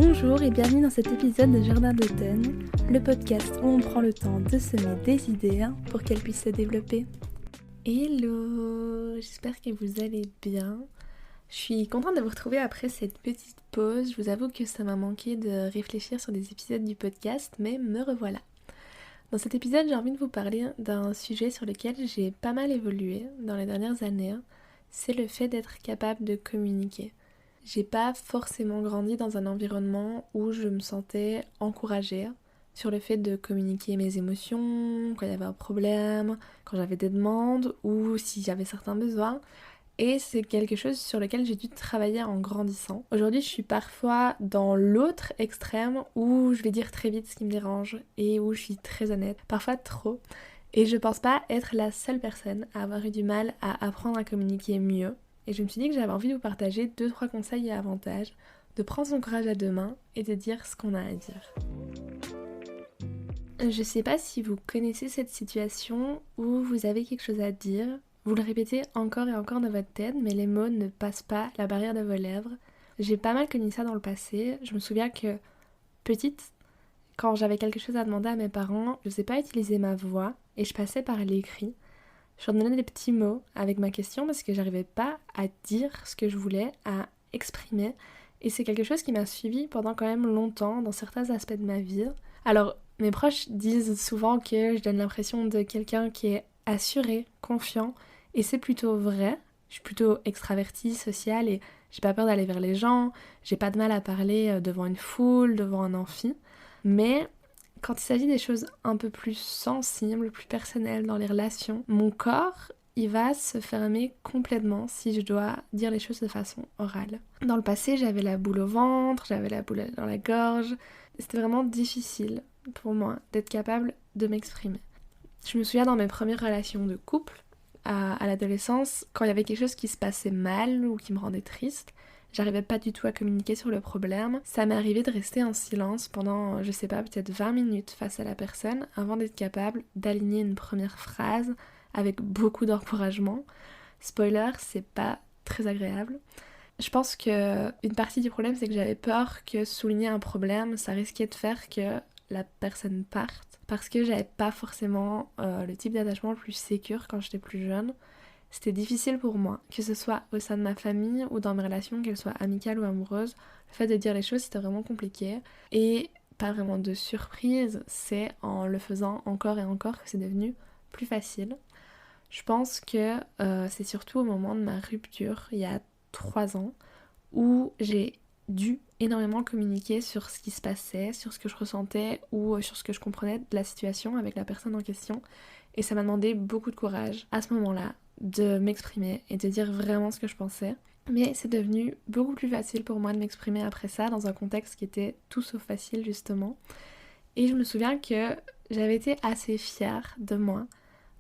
Bonjour et bienvenue dans cet épisode de Jardin d'automne, le podcast où on prend le temps de semer des idées pour qu'elles puissent se développer. Hello, j'espère que vous allez bien. Je suis contente de vous retrouver après cette petite pause. Je vous avoue que ça m'a manqué de réfléchir sur des épisodes du podcast, mais me revoilà. Dans cet épisode, j'ai envie de vous parler d'un sujet sur lequel j'ai pas mal évolué dans les dernières années. C'est le fait d'être capable de communiquer. J'ai pas forcément grandi dans un environnement où je me sentais encouragée sur le fait de communiquer mes émotions, quand il y avait un problème, quand j'avais des demandes ou si j'avais certains besoins. Et c'est quelque chose sur lequel j'ai dû travailler en grandissant. Aujourd'hui, je suis parfois dans l'autre extrême où je vais dire très vite ce qui me dérange et où je suis très honnête, parfois trop. Et je pense pas être la seule personne à avoir eu du mal à apprendre à communiquer mieux. Et je me suis dit que j'avais envie de vous partager 2-3 conseils et avantages, de prendre son courage à deux mains et de dire ce qu'on a à dire. Je sais pas si vous connaissez cette situation où vous avez quelque chose à dire, vous le répétez encore et encore dans votre tête, mais les mots ne passent pas la barrière de vos lèvres. J'ai pas mal connu ça dans le passé. Je me souviens que, petite, quand j'avais quelque chose à demander à mes parents, je ne sais pas utiliser ma voix et je passais par l'écrit. Je leur donnais des petits mots avec ma question parce que j'arrivais pas à dire ce que je voulais, à exprimer. Et c'est quelque chose qui m'a suivi pendant quand même longtemps dans certains aspects de ma vie. Alors, mes proches disent souvent que je donne l'impression de quelqu'un qui est assuré, confiant, et c'est plutôt vrai. Je suis plutôt extravertie, sociale, et j'ai pas peur d'aller vers les gens, j'ai pas de mal à parler devant une foule, devant un amphi. Mais quand il s'agit des choses un peu plus sensibles, plus personnelles dans les relations, mon corps, il va se fermer complètement si je dois dire les choses de façon orale. Dans le passé, j'avais la boule au ventre, j'avais la boule dans la gorge. C'était vraiment difficile pour moi d'être capable de m'exprimer. Je me souviens dans mes premières relations de couple, à l'adolescence, quand il y avait quelque chose qui se passait mal ou qui me rendait triste, j'arrivais pas du tout à communiquer sur le problème. Ça m'est arrivé de rester en silence pendant, je sais pas, peut-être 20 minutes face à la personne avant d'être capable d'aligner une première phrase avec beaucoup d'encouragement. Spoiler, c'est pas très agréable. Je pense que une partie du problème, c'est que j'avais peur que souligner un problème, ça risquait de faire que la personne parte parce que j'avais pas forcément le type d'attachement le plus sécure quand j'étais plus jeune. C'était difficile pour moi, que ce soit au sein de ma famille ou dans mes relations, qu'elles soient amicales ou amoureuses. Le fait de dire les choses, c'était vraiment compliqué. Et pas vraiment de surprise, c'est en le faisant encore et encore que c'est devenu plus facile. Je pense que c'est surtout au moment de ma rupture, il y a 3 ans, où j'ai dû énormément communiquer sur ce qui se passait, sur ce que je ressentais ou sur ce que je comprenais de la situation avec la personne en question. Et ça m'a demandé beaucoup de courage à ce moment-là de m'exprimer et de dire vraiment ce que je pensais. Mais c'est devenu beaucoup plus facile pour moi de m'exprimer après ça dans un contexte qui était tout sauf facile justement. Et je me souviens que j'avais été assez fière de moi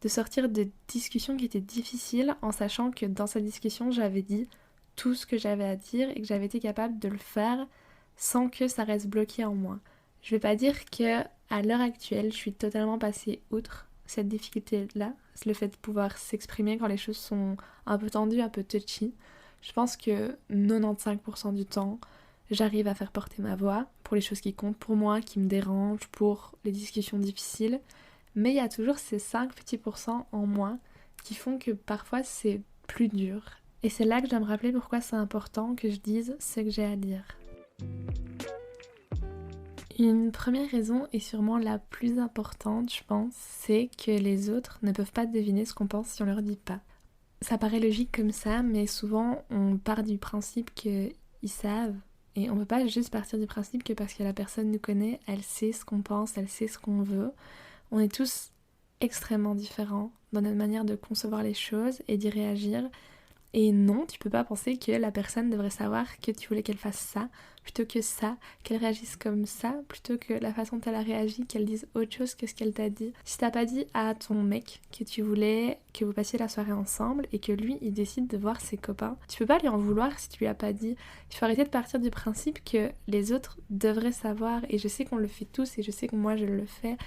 de sortir de discussions qui étaient difficiles en sachant que dans cette discussion j'avais dit tout ce que j'avais à dire et que j'avais été capable de le faire sans que ça reste bloqué en moi. Je vais pas dire que à l'heure actuelle je suis totalement passée outre cette difficulté-là, c'est le fait de pouvoir s'exprimer quand les choses sont un peu tendues, un peu touchy. Je pense que 95% du temps, j'arrive à faire porter ma voix pour les choses qui comptent pour moi, qui me dérangent, pour les discussions difficiles. Mais il y a toujours ces 5 petits pourcents en moi qui font que parfois c'est plus dur. Et c'est là que je dois me rappeler pourquoi c'est important que je dise ce que j'ai à dire. Une première raison, et sûrement la plus importante, je pense, c'est que les autres ne peuvent pas deviner ce qu'on pense si on leur dit pas. Ça paraît logique comme ça, mais souvent on part du principe qu'ils savent. Et on peut pas juste partir du principe que parce que la personne nous connaît, elle sait ce qu'on pense, elle sait ce qu'on veut. On est tous extrêmement différents dans notre manière de concevoir les choses et d'y réagir. Et non, tu peux pas penser que la personne devrait savoir que tu voulais qu'elle fasse ça, plutôt que ça, qu'elle réagisse comme ça, plutôt que la façon dont elle a réagi, qu'elle dise autre chose que ce qu'elle t'a dit. Si t'as pas dit à ton mec que tu voulais que vous passiez la soirée ensemble et que lui, il décide de voir ses copains, tu peux pas lui en vouloir si tu lui as pas dit. Il faut arrêter de partir du principe que les autres devraient savoir, et je sais qu'on le fait tous et je sais que moi je le fais,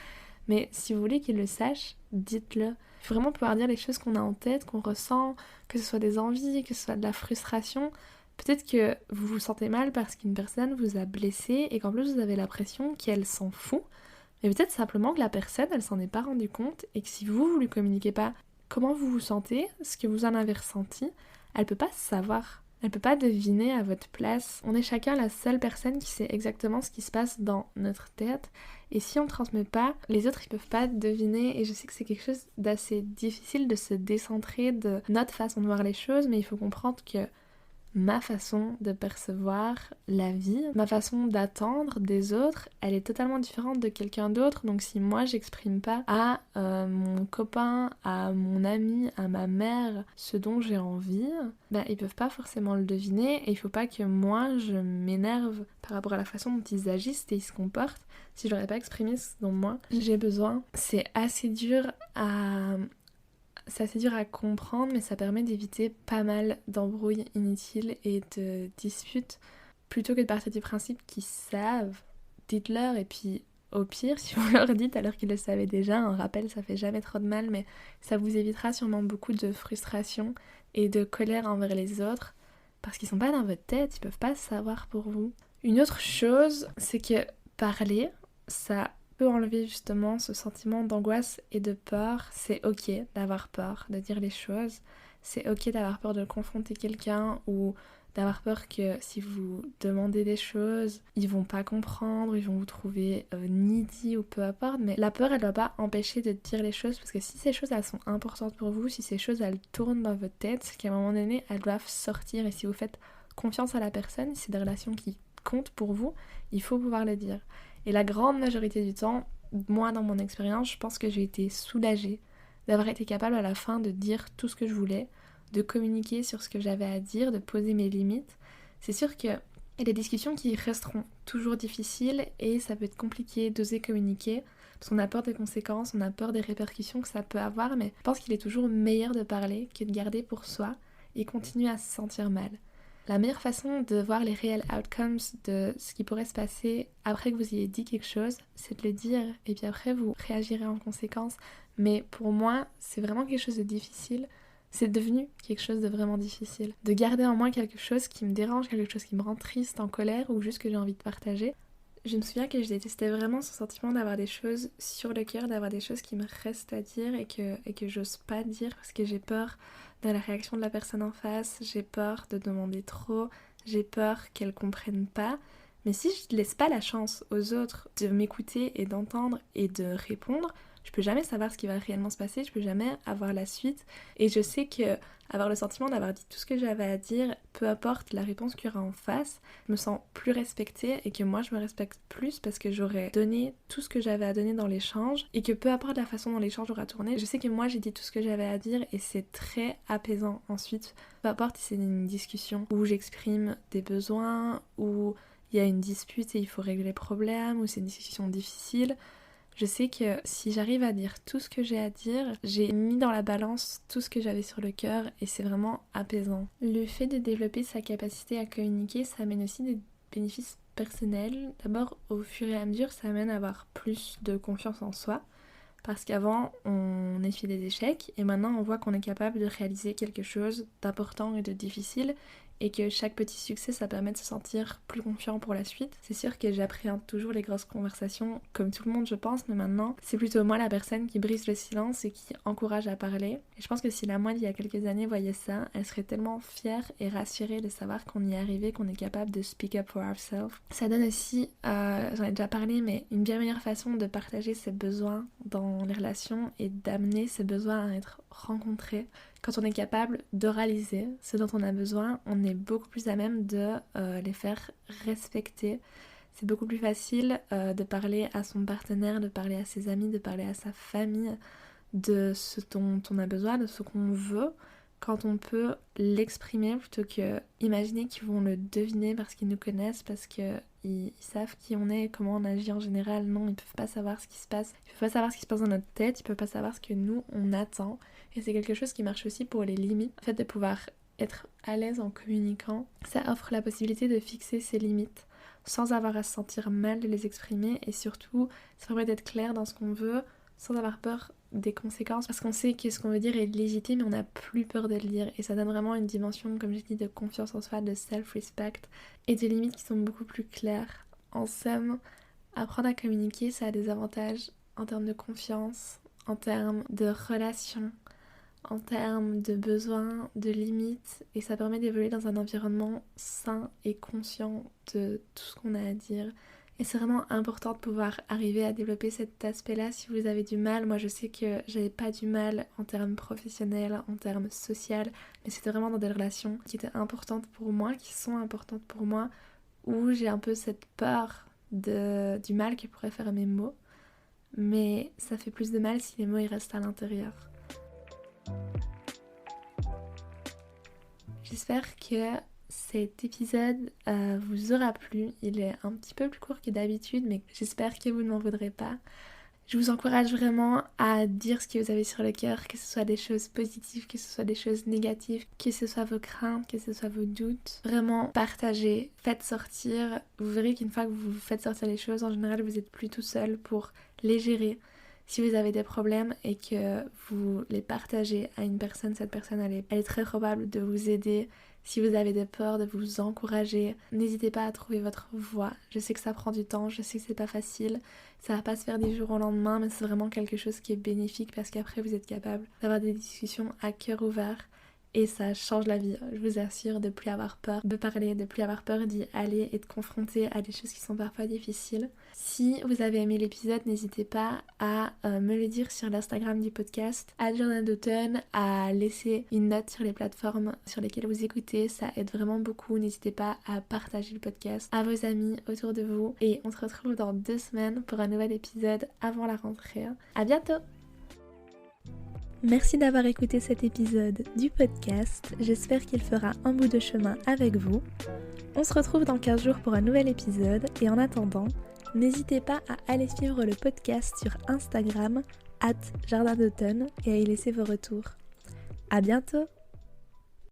mais si vous voulez qu'il le sache, dites-le. Il faut vraiment pouvoir dire les choses qu'on a en tête, qu'on ressent, que ce soit des envies, que ce soit de la frustration. Peut-être que vous vous sentez mal parce qu'une personne vous a blessé et qu'en plus vous avez l'impression qu'elle s'en fout. Mais peut-être simplement que la personne, elle s'en est pas rendue compte et que si vous lui communiquez pas comment vous vous sentez, ce que vous en avez ressenti, elle peut pas savoir. Elle peut pas deviner à votre place. On est chacun la seule personne qui sait exactement ce qui se passe dans notre tête. Et si on ne transmet pas, les autres ils peuvent pas deviner. Et je sais que c'est quelque chose d'assez difficile de se décentrer de notre façon de voir les choses, mais il faut comprendre que ma façon de percevoir la vie, ma façon d'attendre des autres, elle est totalement différente de quelqu'un d'autre. Donc si moi j'exprime pas à mon copain, à mon ami, à ma mère ce dont j'ai envie, ils peuvent pas forcément le deviner et il faut pas que moi je m'énerve par rapport à la façon dont ils agissent et ils se comportent si je leur ai pas exprimé ce dont moi j'ai besoin. C'est assez dur à comprendre, mais ça permet d'éviter pas mal d'embrouilles inutiles et de disputes. Plutôt que de partir du principe qu'ils savent, dites-leur et puis au pire, si vous leur dites alors qu'ils le savaient déjà, un rappel ça fait jamais trop de mal, mais ça vous évitera sûrement beaucoup de frustration et de colère envers les autres parce qu'ils sont pas dans votre tête, ils peuvent pas savoir pour vous. Une autre chose, c'est que parler, ça peut enlever justement ce sentiment d'angoisse et de peur. C'est ok d'avoir peur de dire les choses, c'est ok d'avoir peur de confronter quelqu'un ou d'avoir peur que si vous demandez des choses, ils vont pas comprendre, ils vont vous trouver needy ou peu importe, mais la peur elle doit pas empêcher de dire les choses parce que si ces choses elles sont importantes pour vous, si ces choses elles tournent dans votre tête, c'est qu'à un moment donné elles doivent sortir et si vous faites confiance à la personne, si c'est des relations qui comptent pour vous, il faut pouvoir le dire. Et la grande majorité du temps, moi dans mon expérience, je pense que j'ai été soulagée d'avoir été capable à la fin de dire tout ce que je voulais, de communiquer sur ce que j'avais à dire, de poser mes limites. C'est sûr qu'il y a des discussions qui resteront toujours difficiles et ça peut être compliqué d'oser communiquer parce qu'on a peur des conséquences, on a peur des répercussions que ça peut avoir, mais je pense qu'il est toujours meilleur de parler que de garder pour soi et continuer à se sentir mal. La meilleure façon de voir les réels outcomes de ce qui pourrait se passer après que vous ayez dit quelque chose, c'est de le dire et puis après vous réagirez en conséquence. Mais pour moi, c'est vraiment quelque chose de difficile. C'est devenu quelque chose de vraiment difficile. De garder en moi quelque chose qui me dérange, quelque chose qui me rend triste, en colère ou juste que j'ai envie de partager. Je me souviens que je détestais vraiment ce sentiment d'avoir des choses sur le cœur, d'avoir des choses qui me restent à dire et que j'ose pas dire parce que j'ai peur de la réaction de la personne en face, j'ai peur de demander trop, j'ai peur qu'elle comprenne pas. Mais si je laisse pas la chance aux autres de m'écouter et d'entendre et de répondre, je peux jamais savoir ce qui va réellement se passer, je peux jamais avoir la suite. Et je sais que avoir le sentiment d'avoir dit tout ce que j'avais à dire, peu importe la réponse qu'il y aura en face, je me sens plus respectée et que moi je me respecte plus parce que j'aurais donné tout ce que j'avais à donner dans l'échange et que peu importe la façon dont l'échange aura tourné, je sais que moi j'ai dit tout ce que j'avais à dire et c'est très apaisant ensuite. Peu importe si c'est une discussion où j'exprime des besoins, où il y a une dispute et il faut régler les problèmes, ou c'est une discussion difficile. Je sais que si j'arrive à dire tout ce que j'ai à dire, j'ai mis dans la balance tout ce que j'avais sur le cœur et c'est vraiment apaisant. Le fait de développer sa capacité à communiquer, ça amène aussi des bénéfices personnels. D'abord, au fur et à mesure, ça amène à avoir plus de confiance en soi. Parce qu'avant, on essuyait des échecs et maintenant on voit qu'on est capable de réaliser quelque chose d'important et de difficile et que chaque petit succès, ça permet de se sentir plus confiant pour la suite. C'est sûr que j'appréhende toujours les grosses conversations, comme tout le monde je pense, mais maintenant, c'est plutôt moi la personne qui brise le silence et qui encourage à parler. Et je pense que si la moi d'il y a quelques années voyait ça, elle serait tellement fière et rassurée de savoir qu'on y est arrivé, qu'on est capable de speak up for ourselves. Ça donne aussi, j'en ai déjà parlé, mais une bien meilleure façon de partager ses besoins dans les relations et d'amener ces besoins à être rencontrés. Quand on est capable d'oraliser ce dont on a besoin, on est beaucoup plus à même de les faire respecter. C'est beaucoup plus facile de parler à son partenaire, de parler à ses amis, de parler à sa famille de ce dont on a besoin, de ce qu'on veut, quand on peut l'exprimer plutôt que imaginer qu'ils vont le deviner parce qu'ils nous connaissent, parce qu'ils savent qui on est et comment on agit en général. Non, ils peuvent pas savoir ce qui se passe. Ils peuvent pas savoir ce qui se passe dans notre tête, ils peuvent pas savoir ce que nous, on attend. Et c'est quelque chose qui marche aussi pour les limites. Le fait de pouvoir être à l'aise en communiquant, ça offre la possibilité de fixer ses limites sans avoir à se sentir mal de les exprimer et surtout, ça permet d'être clair dans ce qu'on veut sans avoir peur des conséquences parce qu'on sait que ce qu'on veut dire est légitime mais on n'a plus peur de le dire et ça donne vraiment une dimension, comme j'ai dit, de confiance en soi, de self-respect et de limites qui sont beaucoup plus claires. En somme, apprendre à communiquer, ça a des avantages en termes de confiance, en termes de relations, en termes de besoins, de limites, et ça permet d'évoluer dans un environnement sain et conscient de tout ce qu'on a à dire. Et c'est vraiment important de pouvoir arriver à développer cet aspect-là si vous avez du mal. Moi je sais que j'avais pas du mal en termes professionnels, en termes social, mais c'était vraiment dans des relations qui étaient importantes pour moi, qui sont importantes pour moi, où j'ai un peu cette peur du mal que pourraient faire mes mots. Mais ça fait plus de mal si les mots ils restent à l'intérieur. J'espère que cet épisode vous aura plu. Il est un petit peu plus court que d'habitude, mais j'espère que vous ne m'en voudrez pas. Je vous encourage vraiment à dire ce que vous avez sur le cœur, que ce soit des choses positives, que ce soit des choses négatives, que ce soit vos craintes, que ce soit vos doutes. Vraiment, partagez, faites sortir. Vous verrez qu'une fois que vous faites sortir les choses, en général, vous n'êtes plus tout seul pour les gérer. Si vous avez des problèmes et que vous les partagez à une personne, cette personne elle est très probable de vous aider. Si vous avez des peurs, de vous encourager, n'hésitez pas à trouver votre voie. Je sais que ça prend du temps, je sais que c'est pas facile, ça va pas se faire du jour au lendemain, mais c'est vraiment quelque chose qui est bénéfique parce qu'après vous êtes capable d'avoir des discussions à cœur ouvert. Et ça change la vie, je vous assure, de plus avoir peur de parler, de plus avoir peur d'y aller et de confronter à des choses qui sont parfois difficiles. Si vous avez aimé l'épisode, n'hésitez pas à me le dire sur l'Instagram du podcast, @JordanDauton, à laisser une note sur les plateformes sur lesquelles vous écoutez, ça aide vraiment beaucoup. N'hésitez pas à partager le podcast à vos amis autour de vous. Et on se retrouve dans 2 semaines pour un nouvel épisode avant la rentrée. À bientôt! Merci d'avoir écouté cet épisode du podcast, j'espère qu'il fera un bout de chemin avec vous. On se retrouve dans 15 jours pour un nouvel épisode et en attendant, n'hésitez pas à aller suivre le podcast sur Instagram @JardinDauton et à y laisser vos retours. À bientôt!